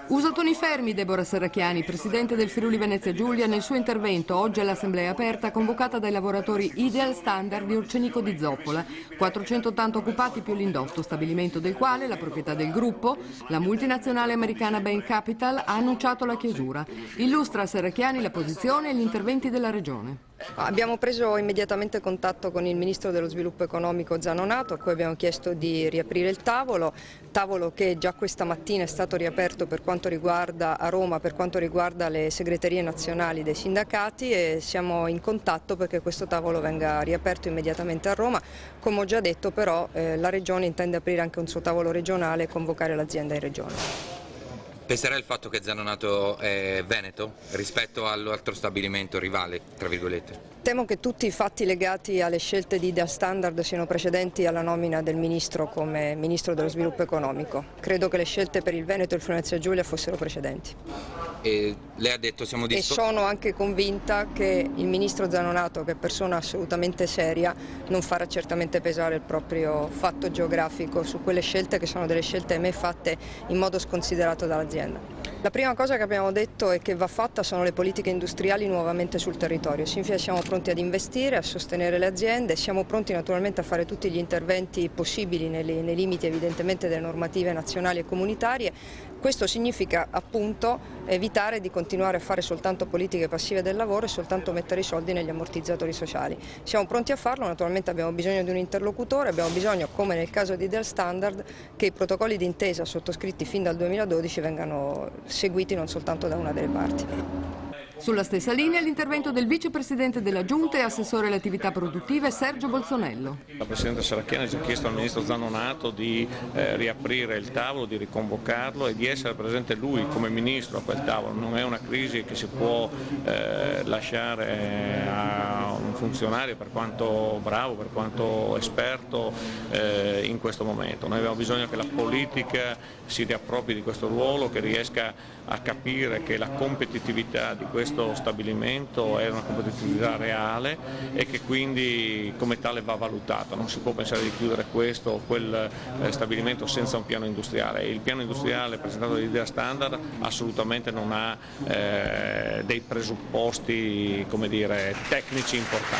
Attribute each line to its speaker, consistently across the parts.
Speaker 1: Usa toni fermi Deborah Serracchiani, presidente del Friuli Venezia Giulia, nel suo intervento oggi all'assemblea aperta convocata dai lavoratori Ideal Standard di Orcenico di Zoppola, 480 occupati più l'indotto, stabilimento del quale la proprietà del gruppo, la multinazionale americana Bain Capital, ha annunciato la chiusura. Illustra a Serracchiani la posizione e gli interventi della Regione.
Speaker 2: Abbiamo preso immediatamente contatto con il Ministro dello Sviluppo Economico Zanonato, a cui abbiamo chiesto di riaprire il tavolo che già questa mattina è stato riaperto per quanto riguarda a Roma, per quanto riguarda le segreterie nazionali dei sindacati, e siamo in contatto perché questo tavolo venga riaperto immediatamente a Roma. Come ho già detto però la Regione intende aprire anche un suo tavolo regionale e convocare l'azienda in Regione.
Speaker 3: Peserà il fatto che Zanonato è veneto rispetto all'altro stabilimento rivale, tra virgolette?
Speaker 2: Temo che tutti i fatti legati alle scelte di Ideal Standard siano precedenti alla nomina del Ministro come Ministro dello Sviluppo Economico. Credo che le scelte per il Veneto e il Friuli Venezia Giulia fossero precedenti.
Speaker 3: E lei ha detto siamo
Speaker 2: E sono anche convinta che il Ministro Zanonato, che è persona assolutamente seria, non farà certamente pesare il proprio fatto geografico su quelle scelte che sono delle scelte a me fatte in modo sconsiderato dall'azienda. La prima cosa che abbiamo detto e che va fatta sono le politiche industriali nuovamente sul territorio. Significa che siamo pronti ad investire, a sostenere le aziende, siamo pronti naturalmente a fare tutti gli interventi possibili nei limiti evidentemente delle normative nazionali e comunitarie. Questo significa appunto evitare di continuare a fare soltanto politiche passive del lavoro e soltanto mettere i soldi negli ammortizzatori sociali. Siamo pronti a farlo, naturalmente abbiamo bisogno di un interlocutore, abbiamo bisogno, come nel caso di Ideal Standard, che i protocolli d'intesa sottoscritti fin dal 2012 vengano seguiti non soltanto da una delle parti.
Speaker 1: Sulla stessa linea l'intervento del vicepresidente della Giunta e assessore alle attività produttive Sergio Bolsonello.
Speaker 4: La Presidente Serracchiani ha già chiesto al Ministro Zanonato di riaprire il tavolo, di riconvocarlo e di essere presente lui come Ministro a quel tavolo. Non è una crisi che si può lasciare a un funzionario, per quanto bravo, per quanto esperto, in questo momento. Noi abbiamo bisogno che la politica si riappropri di questo ruolo, che riesca a capire che la competitività di questo stabilimento è una competitività reale e che quindi come tale va valutata. Non si può pensare di chiudere questo o quel stabilimento senza un piano industriale. Il piano industriale presentato da Ideal Standard assolutamente non ha dei presupposti, come dire, tecnici importanti.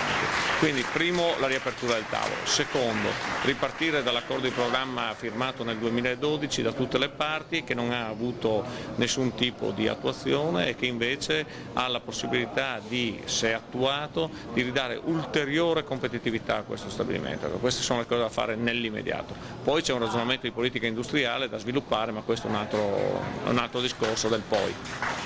Speaker 4: Quindi primo, la riapertura del tavolo; secondo, ripartire dall'accordo di programma firmato nel 2012 da tutte le parti, che non ha avuto nessun tipo di attuazione e che invece ha la possibilità di, se attuato, di ridare ulteriore competitività a questo stabilimento. Queste sono le cose da fare nell'immediato. Poi c'è un ragionamento di politica industriale da sviluppare, ma questo è un altro discorso del poi.